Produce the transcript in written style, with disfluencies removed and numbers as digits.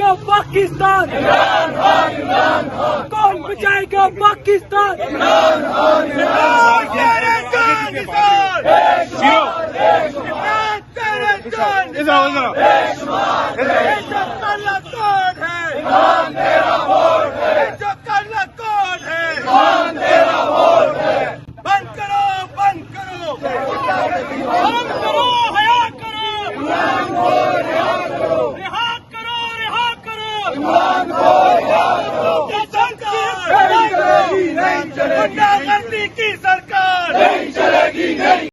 گا پاکستان؟ کون بچائے گا پاکستان؟ نہیں چلے گی، غندی کی سرکار نہیں چلے گی، نہیں